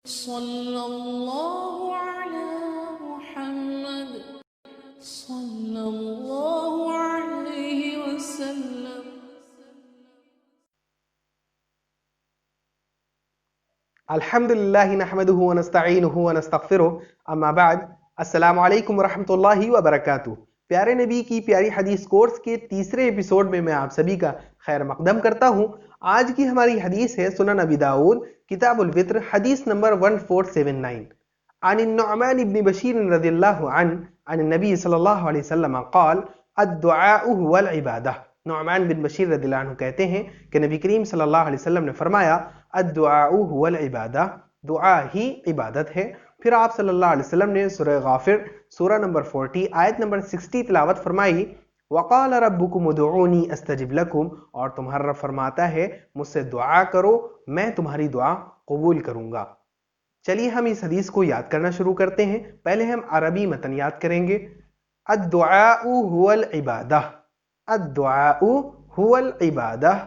सल्लल्लाहु अला मुहम्मद सल्लल्लाहु अलैहि वसल्लम। अल्हम्दुलिल्लाहि नहमदुहु व नस्तईनुहु व नस्तगफिरुहु, अम्मा बाद। अस्सलामु अलैकुम व रहमतुल्लाहि व बरकातुहू। प्यारे नबी की प्यारी हदीस कोर्स के तीसरे एपिसोड में मैं आप सभी का खैर मकदम करता हूँ। आज की हमारी हदीस है सुनन नबी दाऊद किताबुल वित्र, हदीस नंबर 1479। अन नुअमान इब्न बशीर रज़ियल्लाहु अन्हु अन नबी सल्लल्लाहु अलैहि वसल्लम क़ाल अद्दुआउ हुवल इबादह। नुअमान बिन बशीर रज़ियल्लाहु अन्हु कहते हैं कि नबी करीम सल्लल्लाहु अलैहि वसल्लम ने फरमाया अद्दुआउ हुवल इबादह, दुआ ही इबादत है। फिर आप सल्लल्लाहु अलैहि वसल्लम ने सूरह गाफिर सूरह नंबर 40 आयत नंबर 60 तिलावत फरमाई, वक़ाल रब्बुकुम उदऊनी अस्तजिब लकुम, और तुम्हारा रब फरमाता है मुझसे दुआ करो मैं तुम्हारी दुआ कबूल करूंगा। चलिए हम इस हदीस को याद करना शुरू करते हैं। पहले हम अरबी मतन याद करेंगे। अद्दुआउ हुवल इबादह, अद्दुआउ हुवल इबादह,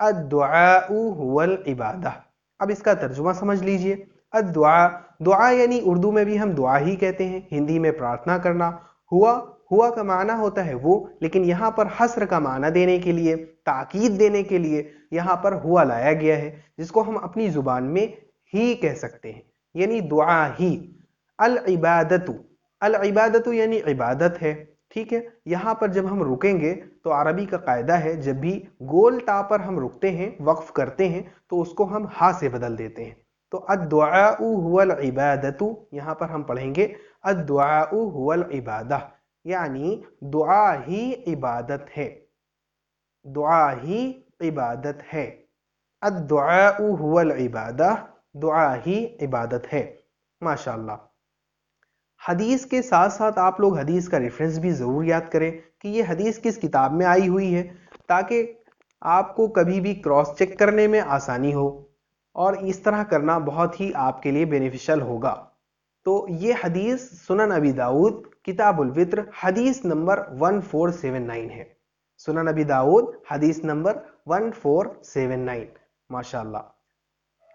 अद्दुआउ हुवल इबादह। अब इसका तर्जुमा समझ लीजिए। अद्दुआ, दुआ यानी उर्दू में भी हम दुआ ही कहते हैं, हिंदी में प्रार्थना करना। हुआ का माना होता है वो, लेकिन यहाँ पर हस्र का माना देने के लिए, ताकीद देने के लिए यहाँ पर हुआ लाया गया है, जिसको हम अपनी जुबान में ही कह सकते हैं, यानी दुआ ही। अल इबादतु, अल इबादतु यानी इबादत है। ठीक है, यहाँ पर जब हम रुकेंगे तो अरबी का कायदा है, जब भी गोल ता पर हम रुकते हैं, वक्फ करते हैं, तो उसको हम हा से बदल देते हैं। तो अद्दुआउ हुवल इबादतु, यहाँ पर हम पढ़ेंगे अद्दुआउ हुवल इबादह, यानी दुआ ही इबादत है, दुआ ही इबादत है। अद्दुआउ हुवल इबादह, दुआ ही इबादत है। माशाअल्लाह। हदीस के साथ साथ आप लोग हदीस का रेफरेंस भी ज़रूर याद करें कि ये हदीस किस किताब में आई हुई है, ताकि आपको कभी भी क्रॉस चेक करने में आसानी हो, और इस तरह करना बहुत ही आपके लिए बेनिफिशियल होगा। तो ये हदीस सुनन नबी दाऊद किताबुल वित्र हदीस नंबर 1479 है। सुनन नबी दाऊद हदीस नंबर 1479। माशाअल्लाह।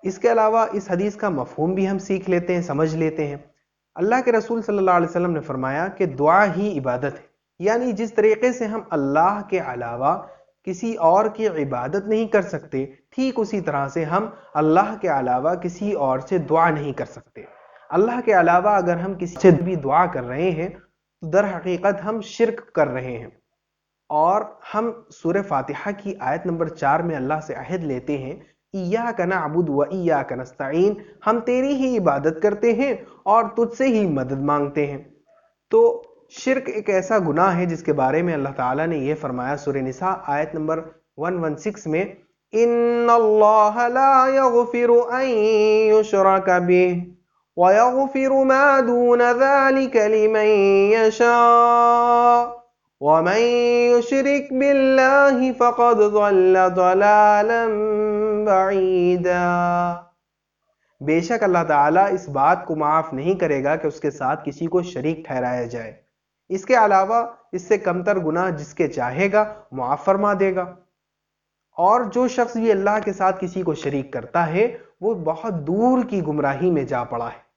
इसके अलावा इस हदीस का मफहूम भी हम सीख लेते हैं, समझ लेते हैं। अल्लाह के रसूल सल्लल्लाहु अलैहि वसल्लम ने फरमाया कि दुआ ही इबादत है, यानी जिस तरीके से हम अल्लाह के अलावा किसी और की इबादत नहीं कर सकते, ठीक उसी तरह से हम अल्लाह के अलावा किसी और से दुआ नहीं कर सकते। अल्लाह के अलावा अगर हम किसी से भी दुआ कर रहे हैं तो दर हकीकत हम शिर्क कर रहे हैं। और हम सूरह फातिहा की आयत नंबर 4 में अल्लाह से अहद लेते हैं, इय्याका नअबुदु व इय्याका नस्तईन, हम तेरी ही इबादत करते हैं और तुझसे ही मदद मांगते हैं। तो शिर्क एक ऐसा गुनाह है जिसके बारे में अल्लाह ताला ने यह फरमाया सूरह निसा आयत नंबर 116 में, इन्नल्लाह ला यगफिरु अन युशरका बिहि व यगफिरु मा दून ज़ालिका लिमन यशा व मन युशरिक बिल्लाहि फ़क़द ज़ल्ल ज़लालन बईदा। बेशक अल्लाह ताला इस बात को माफ नहीं करेगा कि उसके साथ किसी को शरीक ठहराया जाए। इसके अलावा इससे कमतर गुनाह जिसके चाहेगा माफ फरमा देगा। और जो शख्स भी अल्लाह के साथ किसी को शरीक करता है वो बहुत दूर की गुमराही में जा पड़ा है।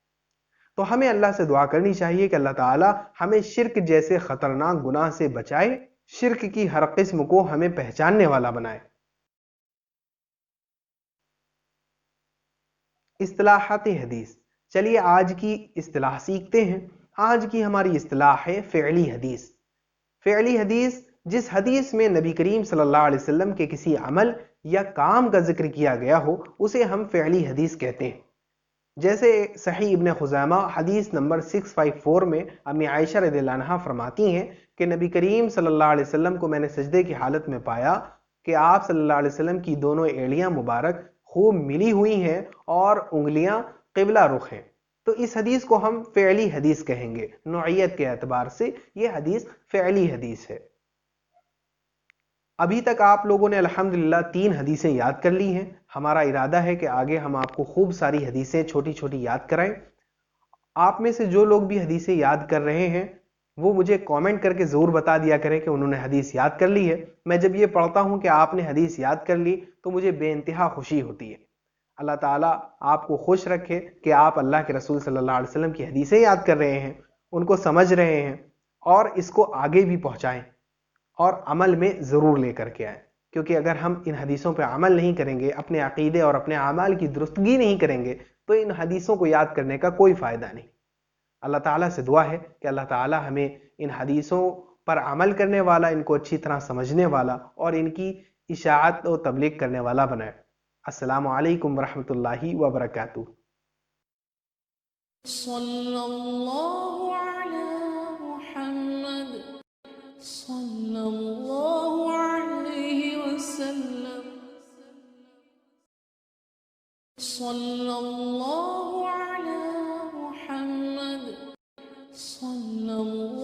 तो हमें अल्लाह से दुआ करनी चाहिए कि अल्लाह ताला हमें शिर्क जैसे खतरनाक गुनाह से बचाए, शिर्क की हर किस्म को हमें पहचानने वाला बनाए। इस्तिलाहात हदीस। चलिए आज की इस्तिलाह सीखते हैं। आज की हमारी इस्तिलाह है फ़िअली हदीस। फ़िअली हदीस, जिस हदीस में नबी करीम सल्लल्लाहु अलैहि वसल्लम के किसी अमल या काम का जिक्र किया गया हो उसे हम फ़िअली हदीस कहते हैं। जैसे सही इब्न खुज़ैमा हदीस नंबर 654 में अम्मी आयशा रज़ियल्लाहु अन्हा फरमाती हैं कि नबी करीम सल्लल्लाहु अलैहि वसल्लम को मैंने सजदे की हालत में पाया कि आप सल्लल्लाहु अलैहि वसल्लम की दोनों एड़ियां मुबारक खूब मिली हुई हैं और उंगलियां क़िबला रुख हैं। तो इस हदीस को हम फ़िअली हदीस कहेंगे। नौइयत के एतबार से यह हदीस फ़िअली हदीस है। अभी तक आप लोगों ने अल्हम्दुलिल्लाह 3 हदीसें याद कर ली हैं। हमारा इरादा है कि आगे हम आपको खूब सारी हदीसें छोटी छोटी याद कराएं। आप में से जो लोग भी हदीसें याद कर रहे हैं वो मुझे कमेंट करके ज़रूर बता दिया करें कि उन्होंने हदीस याद कर ली है। मैं जब ये पढ़ता हूँ कि आपने हदीस याद कर ली तो मुझे बेइंतहा खुशी होती है। اللہ تعالیٰ آپ کو خوش رکھے کہ آپ اللہ کے رسول صلی اللہ علیہ وسلم کی حدیثیں یاد کر رہے ہیں، ان کو سمجھ رہے ہیں، اور اس کو آگے بھی پہنچائیں اور عمل میں ضرور لے کر کے آئیں، کیونکہ اگر ہم ان حدیثوں پہ عمل نہیں کریں گے، اپنے عقیدے اور اپنے اعمال کی درستگی نہیں کریں گے، تو ان حدیثوں کو یاد کرنے کا کوئی فائدہ نہیں۔ اللہ تعالیٰ سے دعا ہے کہ اللہ تعالیٰ ہمیں ان حدیثوں پر عمل کرنے والا، ان کو اچھی طرح سمجھنے والا اور ان کی اشاعت و تبلیغ کرنے والا بنائے۔ السلام علیکم ورحمۃ اللہ وبرکاتہ۔ صلی اللہ علی محمد صلی اللہ علیہ وسلم صلی اللہ علی محمد صلی اللہ